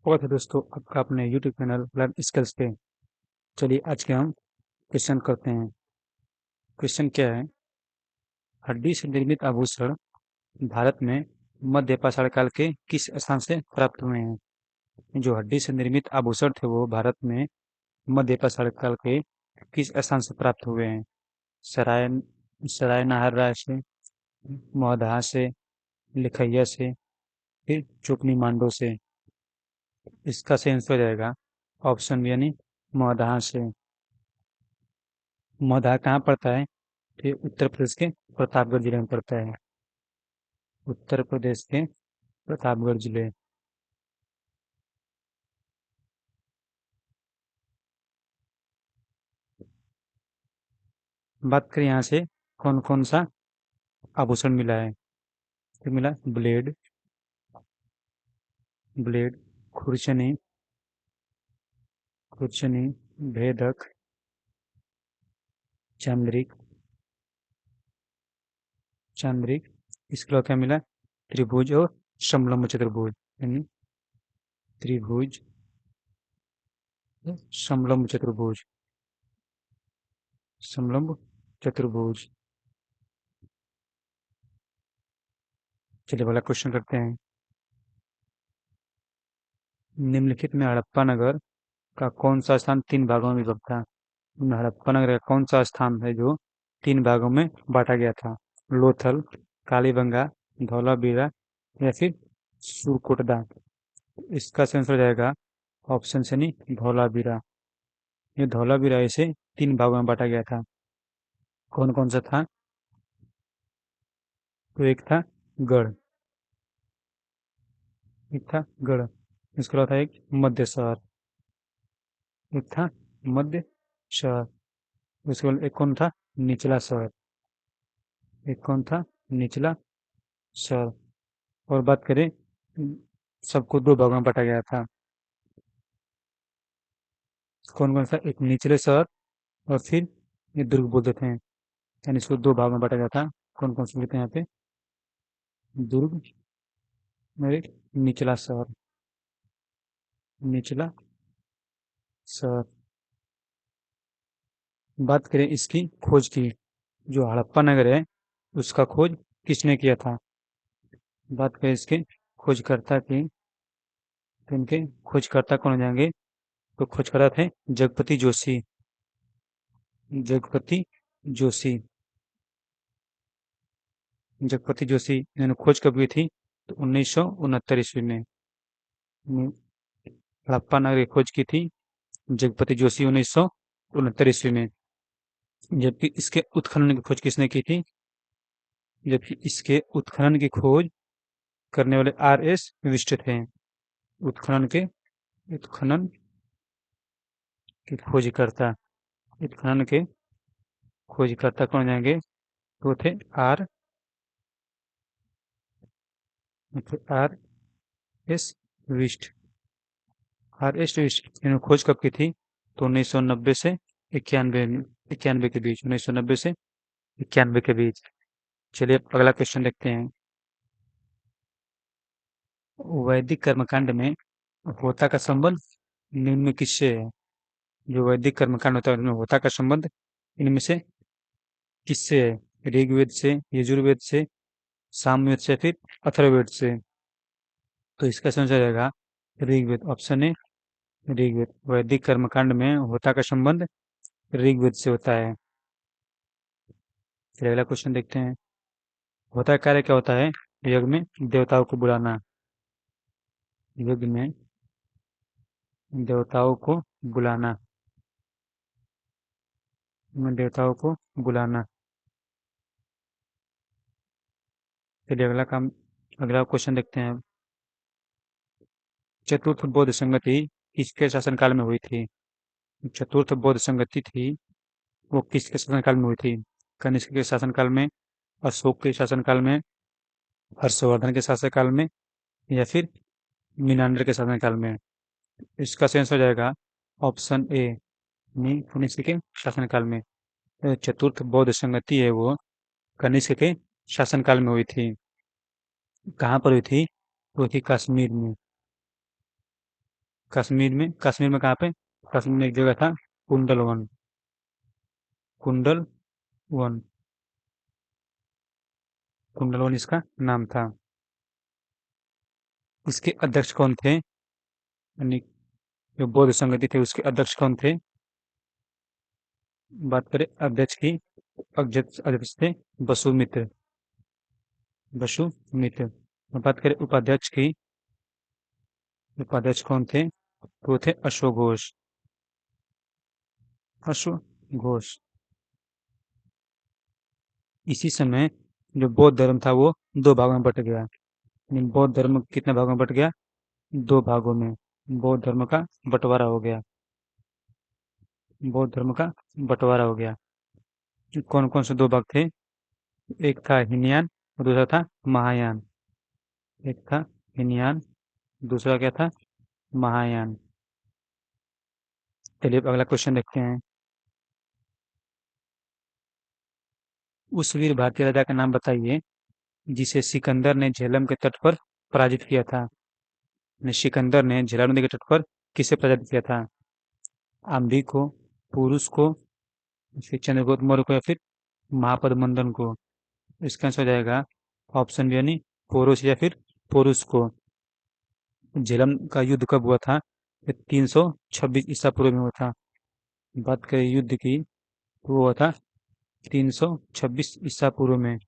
स्वागत है दोस्तों आपका अपने YouTube चैनल लर्न स्किल्स पे। चलिए आज के हम क्वेश्चन करते हैं। क्वेश्चन क्या है? हड्डी से निर्मित आभूषण भारत में मध्य पाषाण काल के किस स्थान से प्राप्त हुए हैं? जो हड्डी से निर्मित आभूषण थे वो भारत में मध्य पाषाण काल के किस स्थान से प्राप्त हुए हैं? सराय सराय नाहरराय से, मौधा से, लिखैया से, फिर चुपनी मांडो से। इसका सही आंसर हो जाएगा ऑप्शन बी यानी मौधा से। मौधा कहाँ पड़ता है? ये उत्तर प्रदेश के प्रतापगढ़ जिले में पड़ता है। उत्तर प्रदेश के प्रतापगढ़ जिले। बात करें यहाँ से कौन कौन सा आभूषण मिला है, तो मिला ब्लेड, ब्लेड, खुरचनी, खुरचनी, भेदक, चंद्रिक, चंद्रिक। इसके अलावा क्या मिला? त्रिभुज और समलंब चतुर्भुज, यानी त्रिभुज, समलंब चतुर्भुज, समलंब चतुर्भुज। चलिए वाला क्वेश्चन करते हैं। निम्नलिखित में हड़प्पा नगर का कौन सा स्थान 3 भागों में विभक्त था? हड़प्पा नगर का कौन सा स्थान है जो 3 भागों में बांटा गया था? लोथल, कालीबंगा, धौलावीरा या फिर सुरकोटदा। इसका सही आंसर हो जाएगा ऑप्शन से नहीं धौलावीरा। ये धौलावीरा इसे 3 भागों में बांटा गया था। कौन कौन सा था? तो एक था गढ़, एक था गढ़, इसके अलावा था एक मध्य शहर, एक था मध्य शहर, उसके बाद एक कौन था? निचला शहर, एक कौन था? निचला शहर। और बात करें सबको 2 भागों में बांटा गया था। कौन कौन सा? एक निचले शहर और फिर ये दुर्ग बोल देते हैं, यानी इसको 2 भाग में बांटा गया था। कौन कौन से लिखते हैं यहाँ पे? दुर्ग और एक निचला शहर, निचला शहर। बात करें इसकी खोज की, जो हड़प्पा नगर है उसका खोज किसने किया था? बात करें इसके खोजकर्ता की, तो इनके खोजकर्ता कौन हो जाएंगे? तो खोजकर्ता थे जगपति जोशी, जगपति जोशी, जगपति जोशी। इन्होंने खोज कब की थी? तो 1969 ईस्वी में हड़प्पा नगर की खोज की थी जगपति जोशी 1969 ईस्वी में। जबकि इसके उत्खनन की खोज किसने की थी? जबकि इसके उत्खनन की खोज करने वाले R.S. विष्ट थे। उत्खनन के उत्खनन के खोजकर्ता, उत्खनन के खोजकर्ता कौन जाएंगे? वो थे R.S. विष्ट। R.S. विष्ट इन्होंने खोज कब की थी? तो 1990 से इक्यानवे इक्यानवे के बीच, 1990 से 91 के बीच। चलिए अब अगला क्वेश्चन देखते हैं। वैदिक कर्मकांड में होता का संबंध निम्न में किससे है? जो वैदिक कर्मकांड होता है उनमें होता का संबंध इनमें से किससे है? ऋग्वेद से, यजुर्वेद से, सामवेद से, फिर अथर्ववेद से। तो इसका आंसर रहेगा ऋग्वेद। Option A Rigveda. वैदिक कर्मकांड में होता का संबंध ऋग्वेद से होता है। फिर अगला क्वेश्चन देखते हैं। होता का कार्य क्या होता है? यज्ञ में देवताओं को बुलाना, यज्ञ में देवताओं को बुलाना, में देवताओं को बुलाना। चलिए अगला क्वेश्चन देखते हैं। चतुर्थ बौद्ध संगति किसके शासनकाल में हुई थी? चतुर्थ बौद्ध संगति थी वो किसके शासनकाल में हुई थी? कनिष्क के शासनकाल में, अशोक के शासनकाल में, हर्षवर्धन के शासनकाल में या फिर मीनांडर के शासनकाल में। इसका सेंस हो जाएगा ऑप्शन ए कनिष्क के शासनकाल में। चतुर्थ बौद्ध संगति है वो कनिष्क के शासनकाल में हुई थी। कहाँ पर हुई थी? वो थी कश्मीर में। कश्मीर में कहाँ पे? कश्मीर में एक जगह था, कुंडल वन। कुंडल वन। कुंडल वन इसका नाम था। इसके अध्यक्ष कौन थे? यानी जो बौद्ध संगति थे उसके अध्यक्ष कौन थे? बात करें अध्यक्ष की, अध्यक्ष अध्यक्ष थे वसुमित्र। वसुमित्र। और बात करें उपाध्यक्ष की, उपाध्यक्ष कौन थे? वो थे अशोक घोष। अशोक घोष। इसी समय जो बौद्ध धर्म था वो दो भागों में बट गया। यानी बौद्ध धर्म कितने भागों में बट गया? दो भागों में बौद्ध धर्म का बंटवारा हो गया। बौद्ध धर्म का बंटवारा हो गया। कौन कौन से दो भाग थे? एक था हीनयान और दूसरा था महायान। एक था हीनयान, दूसरा क्या था? महायान। चलिए अब अगला क्वेश्चन देखते हैं। उस वीर भारतीय राजा का नाम बताइए जिसे सिकंदर ने झेलम के तट पर पराजित किया था। सिकंदर ने झेलम नदी के तट पर किसे पराजित किया था? आम्भी को, पुरुष को, फिर चंद्रगुप्त मौर्य को, या फिर महापद मंदन को? इसका आंसर हो जाएगा ऑप्शन बी यानी पोरुष या फिर पुरुष को। झेलम का युद्ध कब हुआ था? 326 ईसा पूर्व में हुआ था। बात करें युद्ध की तो वो हुआ था 326 ईसा पूर्व में।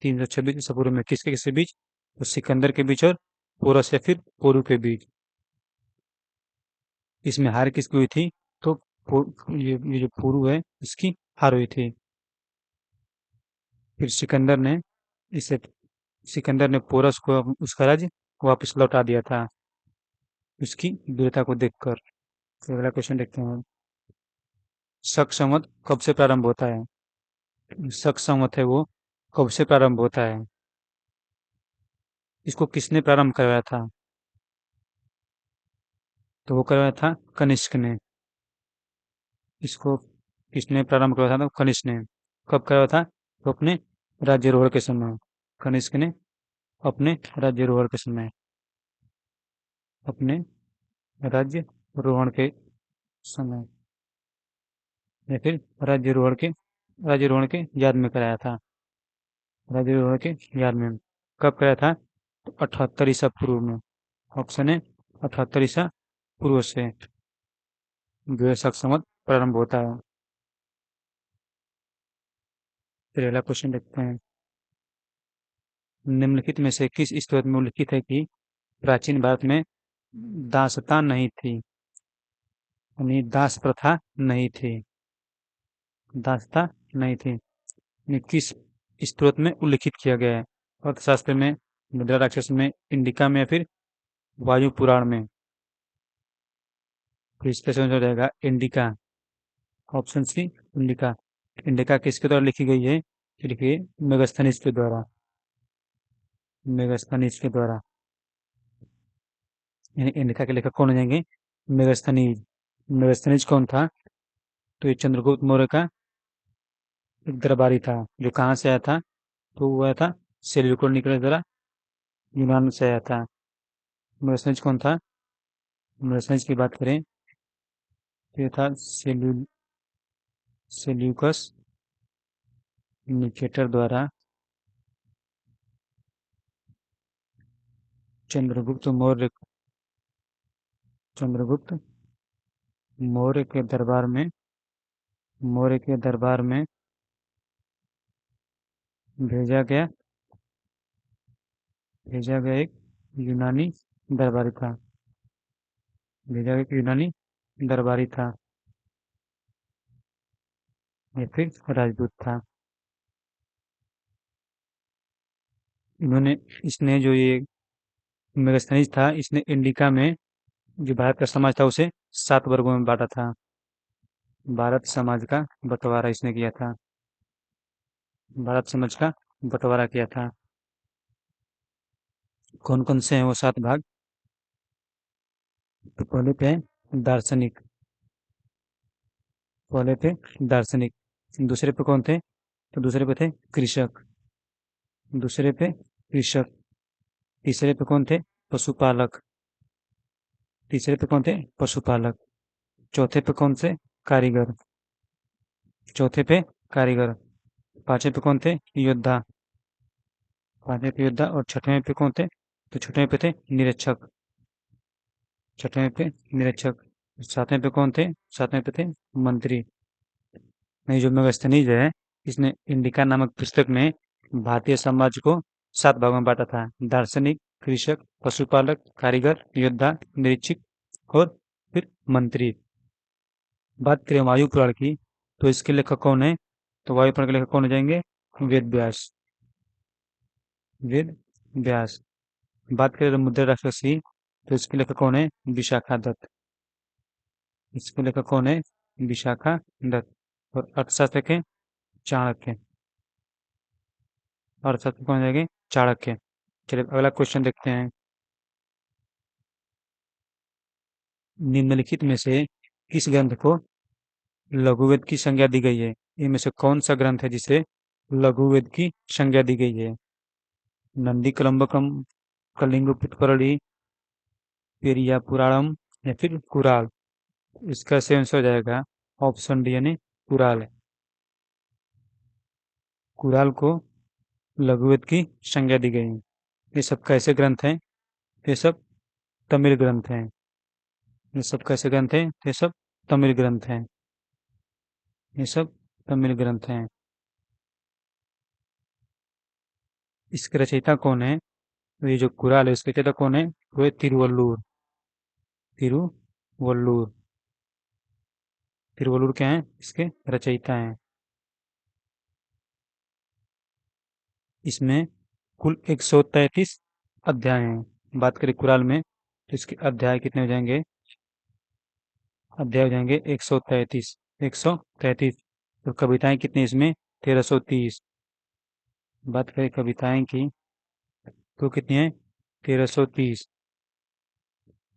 326 ईसा पूर्व में किसके किसके बीच? तो सिकंदर के बीच और पोरस या फिर पोरू के बीच। इसमें हार किसकी हुई थी? तो ये जो पोरू है इसकी हार हुई थी। फिर इसे सिकंदर ने पोरस को उसका राज्य वापस लौटा दिया था उसकी वीरता को देखकर। तो अगला क्वेश्चन देखते हैं। शक संवत कब से प्रारंभ होता है? शक संवत है वो कब से प्रारंभ होता है? इसको किसने प्रारंभ करवाया था? तो वो करवाया था कनिष्क ने। इसको किसने प्रारंभ करवाया था? तो कनिष्क ने। कब करवाया था? तो अपने राज्यारोहण के समय। कनिष्क ने अपने राज्यारोहण के समय। अपने राज्यारोहण के समय या फिर राज्यारोहण के याद में कराया था। राज्यारोहण के याद में कब कराया था? तो 78 ईसा पूर्व में। ऑप्शन है 78 ईसा पूर्व से जो है शक संवत प्रारंभ होता है। फिर अगला क्वेश्चन देखते हैं। निम्नलिखित में से किस स्त्रोत में उल्लिखित है कि प्राचीन भारत में दासता नहीं थी? यानी दास प्रथा नहीं थी। दासता नहीं थी। यानी किस स्त्रोत में उल्लिखित किया गया है? अर्थशास्त्र में, मुद्रा राक्षस में, इंडिका में, या फिर वायु पुराण में? तो इसका सही हो जाएगा Indica. Option C Indica. Indica किसके द्वारा लिखी गई है? तो लिखिए मेगास्थनीज के द्वारा। मेगास्थनीज के द्वारा। यानी इंडिका के लेखक कौन हो जाएंगे? मेगास्थनीज। मेगास्थनीज कौन था? तो ये चंद्रगुप्त मौर्य का एक दरबारी था जो कहाँ से आया था? तो वो आया था सेल्यूकड निकेटर द्वारा यूनान से आया था। मेगास्थनीज कौन था? मेगास्थनीज की बात करें तो ये था सेल्यूकस निकेटर द्वारा चंद्रगुप्त मौर्य चंद्रगुप्त मौर्य के दरबार में मौर्य के दरबार में भेजा गया भेजा गया एक यूनानी दरबारी था। भेजा गया एक यूनानी दरबारी था या फिर राजदूत था। इन्होंने इसने जो ये मेगास्थनीज था इसने इंडिका में जो भारत का समाज था उसे 7 वर्गों में बांटा था। भारत समाज का बंटवारा इसने किया था। भारत समाज का बंटवारा किया था। कौन कौन से हैं वो 7 भाग? तो पहले पे है दार्शनिक। पहले थे दार्शनिक। दूसरे पे कौन थे? तो दूसरे पे थे कृषक। दूसरे पे कृषक। तीसरे पे कौन थे? पशुपालक। तीसरे पे कौन थे? पशुपालक। चौथे पे कौन से? कारीगर। चौथे पे कारीगर। पांचवे पे कौन थे? योद्धा। पांचवें पे योद्धा। और छठवें पे कौन थे? तो छठवें पे थे निरीक्षक। छठवें पे निरीक्षक। सातवें पे कौन थे? सातवें पे थे मंत्री। नहीं, जो मेगास्थनीज है, इसने इंडिका नामक पुस्तक में भारतीय समाज को 7 भागों में बांटा था: दार्शनिक, कृषक, पशुपालक, कारीगर, योद्धा, निरीक्षक और फिर मंत्री। बात करें वायु पुराण की, तो इसके लेखक कौन है? तो वायु पुराण के लेखक कौन हो जाएंगे? वेद व्यास। वेद व्यास। बात करें मुद्रा राक्षसी, तो इसके लेखक कौन है? विशाखा दत्त। इसके लेखक कौन है? विशाखा दत्त। और अर्थशास्त्र के चाणक्य। अर्थशास्त्र कौन हो जाएंगे? चाणक्य। चलिए अगला क्वेश्चन देखते हैं। निम्नलिखित में से किस ग्रंथ को लघुवेद की संज्ञा दी गई है? इनमें से कौन सा ग्रंथ है जिसे लघुवेद की संज्ञा दी गई है? नंदी कलम्बकम, कलिंग पुष्करणी, पेरिया पुराणम या फिर कुराल? इसका सही आंसर हो जाएगा ऑप्शन डी यानी कुराल। कुराल को लघुवेद की संज्ञा दी गई है। ये सब कैसे ग्रंथ हैं? ये सब तमिल ग्रंथ हैं। ये सब कैसे ग्रंथ हैं? ये सब तमिल ग्रंथ हैं। ये सब तमिल ग्रंथ हैं। इसके रचयिता कौन है? तो ये जो कुराल है, इसके रचयिता कौन है? वो है तिरुवल्लुर। तिरुवल्लुर। तिरुवल्लुर क्या है? इसके रचयिता हैं। इसमें कुल 133 अध्याय हैं। बात करें कुराल में, तो इसके अध्याय कितने हो जाएंगे? अध्याय हो जाएंगे 133। 133। तो कविताएं कितनी इसमें? 1330। बात करें कविताएं की, तो कितनी है? 1330।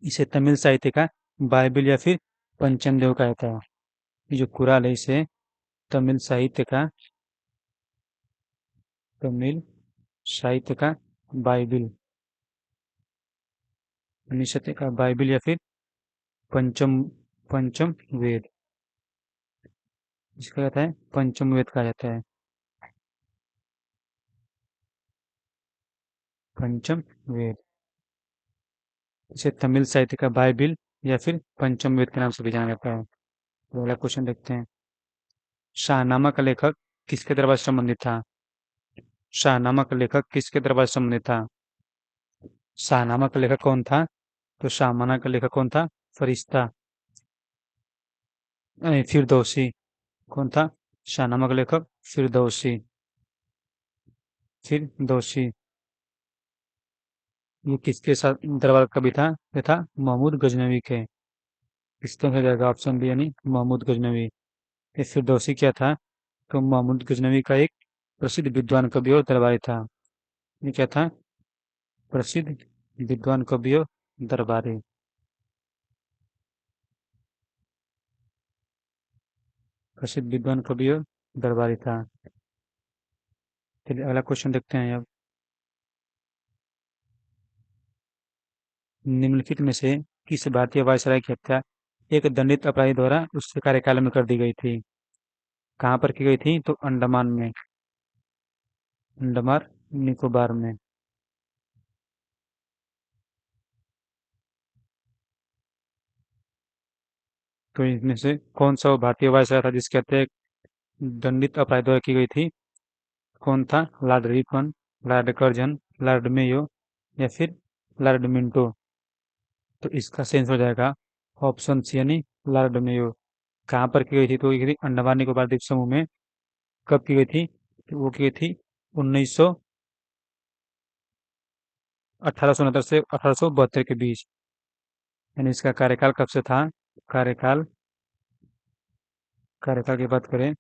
इसे तमिल साहित्य का बाइबिल या फिर पंचम देव कहा जाता है। ये जो कुराल है, इसे तमिल साहित्य का तमिल साहित्य का बाइबिल, सत्य का बाइबिल या फिर पंचम पंचम वेद, इसका कहता है पंचम वेद कहा जाता है। पंचम वेद। इसे तमिल साहित्य का बाइबिल या फिर पंचम वेद के नाम से भी जाना जाता है। तो अगला क्वेश्चन देखते हैं। शाहनामा का लेखक किसके दरबार से संबंधित था? शाहनामा का लेखक किसके दरबार से संबंधित था? शाहनामा का लेखक कौन था? तो शाहनामा का लेखक कौन था? फरिश्ता। फिरदौसी। कौन था? शाहनामा का लेखक फिरदौसी। फिरदौसी। ये किसके साथ दरबार कवि था? ये था महमूद गजनवी के। इसका हो जाएगा ऑप्शन बी यानी महमूद गजनवी। ये फिरदौसी क्या था? तो महमूद गजनवी का एक प्रसिद्ध विद्वान कवि और दरबारी था। ये क्या था? प्रसिद्ध विद्वान कवि और दरबारी। प्रसिद्ध विद्वान कवि और दरबारी था। चलिए अगला क्वेश्चन देखते हैं अब। निम्नलिखित में से किस भारतीय वायसराय की हत्या एक दंडित अपराधी द्वारा उसके कार्यकाल में कर दी गई थी? कहाँ पर की गई थी? तो अंडमान में। अंडमान निकोबार में। तो इनमें से कौन सा वो भारतीय वायसराय था जिसकी हत्या एक दंडित अपराधी द्वारा की गई थी? कौन था? Lord Ripon, Lord Curzon, Lord Mayo या फिर लॉर्ड मिंटो? तो इसका सेंस हो जाएगा ऑप्शन सी यानी लॉर्ड मेयो। कहाँ पर की गई थी? तो ये की थी अंडमान निकोबार द्वीप समूह में। कब की गई थी? तो वो की गई थी 1900 1869 से 1872 के बीच। यानी इसका कार्यकाल कब से था? कार्यकाल कार्यकाल की बात करें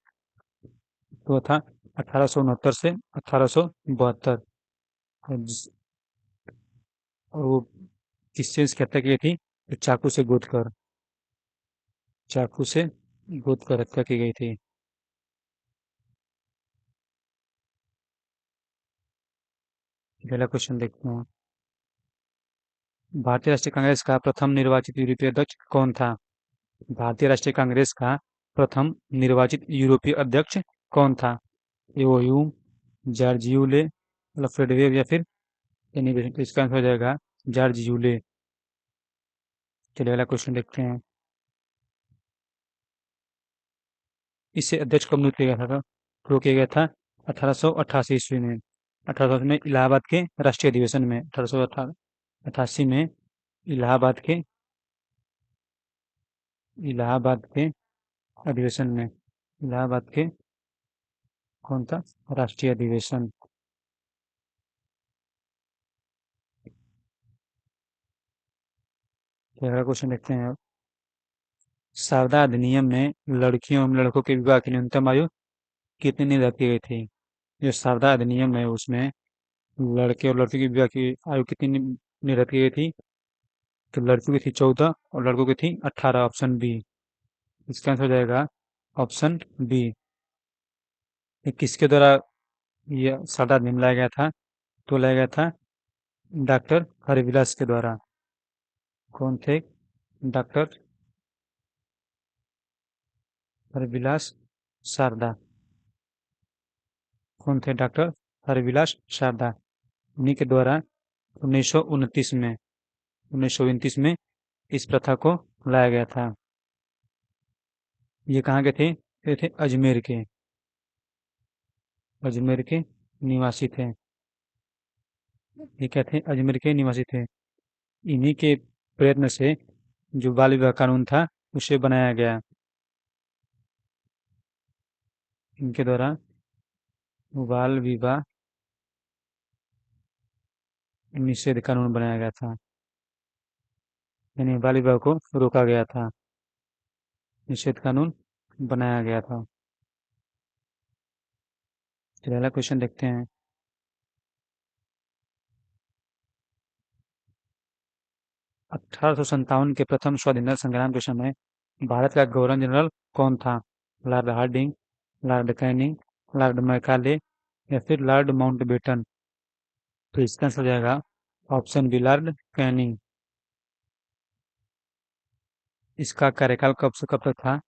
तो था 1869 से 1872। और वो किससे इसकी हत्या की थी? तो चाकू से गोद कर। चाकू से गोद कर हत्या की गई थी। पहला क्वेश्चन देखते हैं। भारतीय राष्ट्रीय कांग्रेस का प्रथम निर्वाचित यूरोपीय अध्यक्ष कौन था? भारतीय राष्ट्रीय कांग्रेस का प्रथम निर्वाचित यूरोपीय अध्यक्ष कौन था? एवो Hume, George Yule, Alfred web या फिर एनी बेसेंट? तो इसका आंसर हो जाएगा जॉर्ज यूले। चलिए अगला क्वेश्चन देखते हैं। इसे अध्यक्ष कब नियुक्त किया गया था? शुरू किया गया था 1888 ईस्वी में। 1888 में इलाहाबाद के राष्ट्रीय अधिवेशन में। 1888 में इलाहाबाद के इलाहाबाद के अधिवेशन में। इलाहाबाद के कौन सा राष्ट्रीय अधिवेशन? तो अगला क्वेश्चन देखते हैं। सारदा अधिनियम में लड़कियों एवं लड़कों के विवाह की न्यूनतम आयु कितनी निर्धारित की गई थी? जो सारदा अधिनियम है उसमें लड़के और लड़की की विवाह की आयु कितनी निर्धारित की गई थी? तो लड़कियों की थी 14 और लड़कों की थी 18। Option B. इसका आंसर हो जाएगा ऑप्शन बी। ये किसके द्वारा ये सारदा अधिनियम लाया गया था? तो लाया गया था डॉक्टर हरिविलास के द्वारा। कौन थे डॉक्टर हरिविलास शारदा? कौन थे डॉक्टर हरिविलास शारदा? उन्हीं के द्वारा 1929 में इस प्रथा को लाया गया था। ये कहाँ के थे? ये थे अजमेर के निवासी थे। ये क्या थे? अजमेर के निवासी थे। इन्हीं के प्रयत्न से जो बाल विवाह कानून था उसे बनाया गया। इनके द्वारा बाल विवाह निषेध कानून बनाया गया था, यानी बाल विवाह को रोका गया था, निषेध कानून बनाया गया था। चलिए अगला क्वेश्चन देखते हैं। 1857 के प्रथम स्वाधीनता संग्राम के समय भारत का गवर्नर जनरल कौन था? Lord Hardinge, Lord Canning, Lord Macaulay या फिर लॉर्ड माउंटबेटन? तो इसका आंसर हो जाएगा ऑप्शन बी, लॉर्ड कैनिंग। इसका कार्यकाल कब से कब तक था?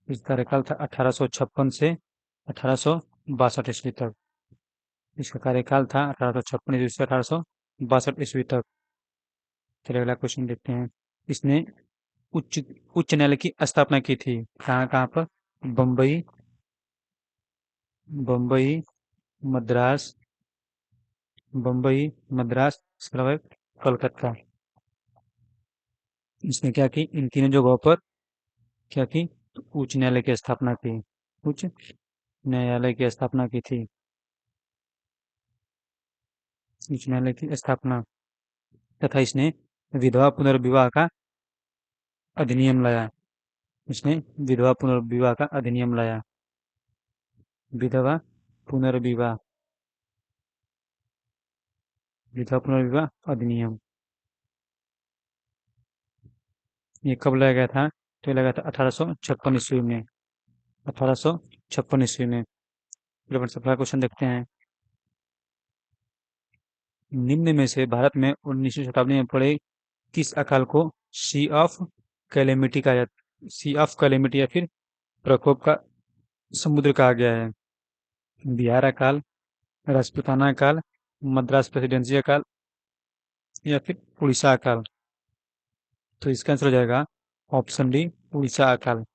इसका कार्यकाल था 1856 से 1862 ईस्वी तक। इसका कार्यकाल था 1856 ईस्वी से 1862 ईस्वी तक। चलिए अगला क्वेश्चन देखते हैं। इसने उच्च उच्च न्यायालय की स्थापना की थी कहाँ कहाँ पर? बम्बई, बम्बई, मद्रास, बम्बई, मद्रास, इसके अलावा कलकत्ता। इसने क्या की? इन तीनों जगहों पर क्या की? तो उच्च न्यायालय की स्थापना की। उच्च न्यायालय की स्थापना की थी। उच्च न्यायालय की स्थापना तथा इसने विधवा पुनर्विवाह का अधिनियम लाया। इसने विधवा पुनर्विवाह का अधिनियम लाया। विधवा पुनर्विवाह विधवा पुनर्विवाह अधिनियम। ये कब लाया गया था? तो ये लगाया था 1856 ईस्वी में। 1856 ईस्वी में। चलिए अपन अगला क्वेश्चन देखते हैं। निम्न में से भारत में 19वीं शताब्दी में पड़े किस अकाल को सी ऑफ कैलेमिटी कहा जाता? सी ऑफ कैलेमिटी या फिर प्रकोप का समुद्र कहा गया है। बिहार अकाल, राजपूताना अकाल, मद्रास प्रेसिडेंसी अकाल या फिर उड़ीसा अकाल? तो इसका आंसर हो जाएगा ऑप्शन डी, उड़ीसा अकाल।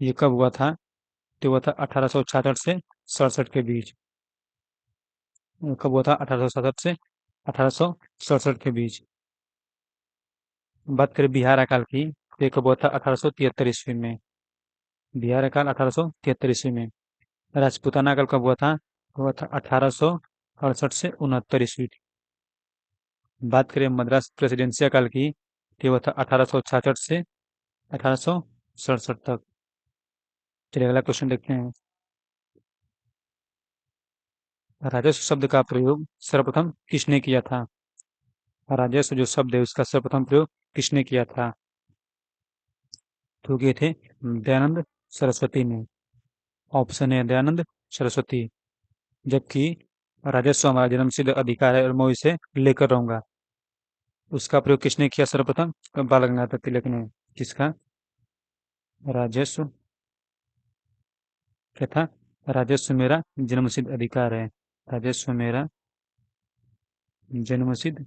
ये कब हुआ था? तो हुआ था 1866 से 67 के बीच। कब हुआ था? 1867 से 1867 के बीच। बात करें बिहार अकाल की तो ये कब हुआ था? 1873 ईस्वी में। बिहार अकाल 1873 ईस्वी में। राजपूताना अकाल कब हुआ था? हुआ था 1868 से 69 ईस्वी। बात करें मद्रास प्रेसिडेंसी अकाल की तो ये हुआ था 1866 से 1867 तक। चलिए अगला क्वेश्चन देखते हैं। राजस्व शब्द का प्रयोग सर्वप्रथम किसने किया था? राजस्व जो शब्द है उसका सर्वप्रथम प्रयोग किसने किया था? तो किए थे दयानंद सरस्वती ने। ऑप्शन है दयानंद सरस्वती। जबकि राजस्व हमारा जन्मसिद्ध अधिकार है और मैं इसे लेकर रहूंगा। उसका प्रयोग किसने किया सर्वप्रथम? बाल गंगाधर तिलक ने। किसका? राजस्व। क्या था? राजस्व मेरा जन्मसिद्ध अधिकार है। राजस्व मेरा जन्मसिद्ध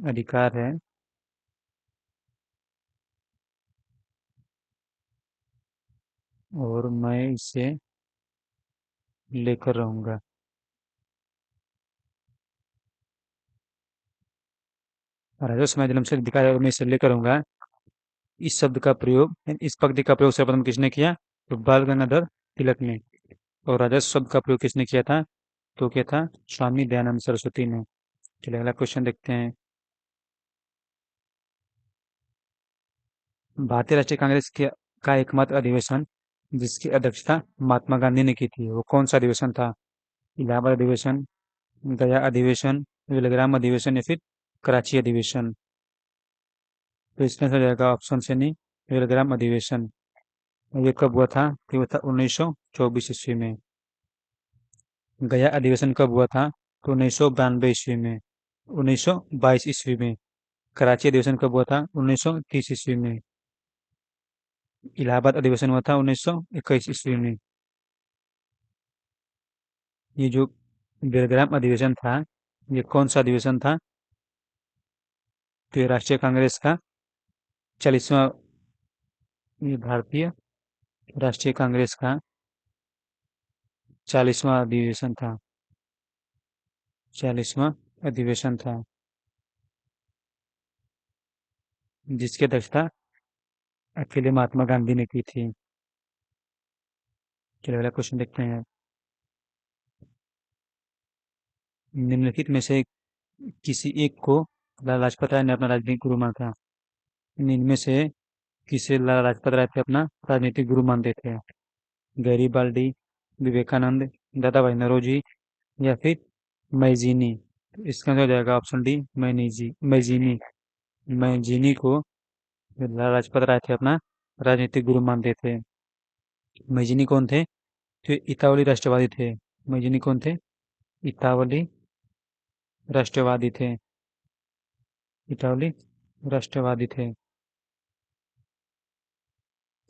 अधिकार है और मैं इसे लेकर रहूंगा। राजस्व मेरा जन्मसिद्ध अधिकार है और मैं इसे लेकर रहूंगा। इस शब्द का प्रयोग, इस पंक्ति का प्रयोग सर्वप्रथम किसने किया? तो बाल गंगाधर तिलक ने। और राजस्व शब्द का प्रयोग किसने किया था? तो क्या था? स्वामी दयानंद सरस्वती ने। चलिए अगला क्वेश्चन देखते हैं। भारतीय राष्ट्रीय कांग्रेस का एकमात्र अधिवेशन जिसकी अध्यक्षता महात्मा गांधी ने की थी, वो कौन सा अधिवेशन था? इलाहाबाद अधिवेशन, गया अधिवेशन, बेलग्राम अधिवेशन या फिर कराची अधिवेशन? तो इसका आंसर हो जाएगा ऑप्शन से नहीं, बेलग्राम अधिवेशन। ये कब हुआ था? तो ये हुआ था 1924 ईस्वी में। गया अधिवेशन कब हुआ था? तो 1992 ईस्वी में। 1922 ईस्वी में। कराची अधिवेशन कब हुआ था? 1930 ईस्वी में। इलाहाबाद अधिवेशन हुआ था 1921 ईस्वी में। ये जो बेलग्राम अधिवेशन था, ये कौन सा अधिवेशन था? तो ये राष्ट्रीय कांग्रेस का 40वां, ये भारतीय राष्ट्रीय कांग्रेस का 40वां अधिवेशन था। 40वां अधिवेशन था जिसकी अध्यक्षता अकेले महात्मा गांधी ने की थी। चलिए अगला क्वेश्चन देखते हैं। निम्नलिखित में से किसी एक को लाला लाजपत राय ने अपना राजनीतिक गुरु माना था। इनमें से किसे लाला लाजपत राय थे अपना राजनीतिक गुरु मानते थे? गैरीबाल्डी, विवेकानंद, दादाभाई नौरोजी या फिर मैजीनी? तो इसका आंसर हो जाएगा ऑप्शन डी, मैजीनी। मैजीनी को लाला लाजपत राय थे अपना राजनीतिक गुरु मानते थे। मैजीनी कौन थे? तो इतावली राष्ट्रवादी थे। मैजीनी कौन थे? इतावली राष्ट्रवादी थे। इतावली राष्ट्रवादी थे।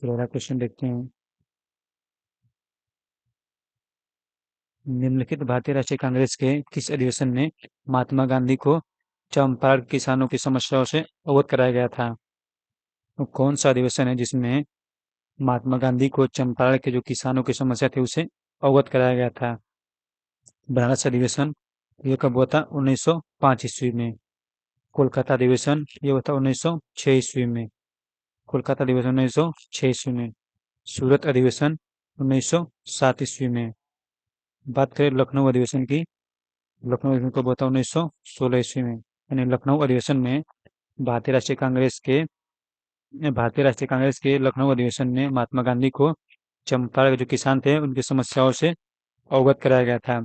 फिर अगला क्वेश्चन देखते हैं। निम्नलिखित भारतीय राष्ट्रीय कांग्रेस के किस अधिवेशन में महात्मा गांधी को चंपारण किसानों की समस्याओं से अवगत कराया गया था? तो कौन सा अधिवेशन है जिसमें महात्मा गांधी को चंपारण के जो किसानों की समस्या थी उसे अवगत कराया गया था? बनारस अधिवेशन, ये कब हुआ था? 1905 ईस्वी में। कोलकाता अधिवेशन, ये हुआ था 1906 ईस्वी में। कोलकाता अधिवेशन 1906 ईस्वी में। सूरत अधिवेशन 1907 ईस्वी में। बात करें लखनऊ अधिवेशन की, लखनऊ अधिवेशन कब हुआ था? 1916 ईस्वी में। यानी लखनऊ अधिवेशन में भारतीय राष्ट्रीय कांग्रेस के भारतीय राष्ट्रीय कांग्रेस के लखनऊ अधिवेशन में महात्मा गांधी को चंपारण के जो किसान थे उनकी समस्याओं से अवगत कराया गया था।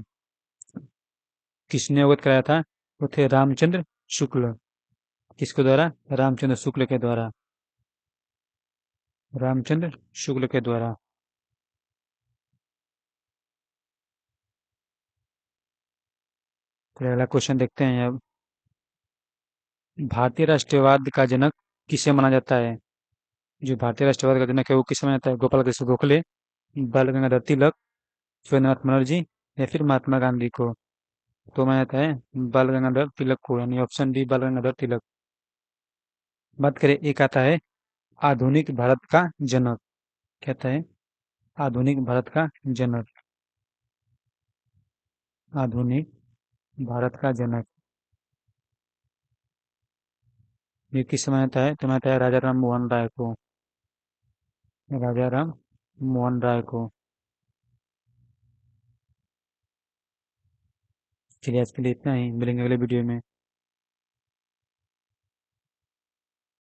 किसने अवगत कराया था? वो थे रामचंद्र शुक्ल। किसके द्वारा? रामचंद्र शुक्ल के द्वारा। रामचंद्र शुक्ल के द्वारा। फिर अगला क्वेश्चन देखते हैं अब। भारतीय राष्ट्रवाद का जनक किसे माना जाता है? जो भारतीय राष्ट्रवाद का जनक है वो किसे माना जाता है? गोपाल कृष्ण गोखले, बाल गंगाधर तिलक, सुरेंद्रनाथ बनर्जी या फिर महात्मा गांधी को? तो माना जाता है बाल गंगाधर तिलक को, यानी ऑप्शन डी बाल गंगाधर तिलक। बात करें, एक आता है आधुनिक भारत का जनक। कहता है आधुनिक भारत का जनक। आधुनिक भारत का जनक ये किस मान्यता है? तो मानता है राजा राम मोहन राय को। राजा राम मोहन राय को। चलिए आज के लिए इतना ही, मिलेंगे अगले वीडियो में।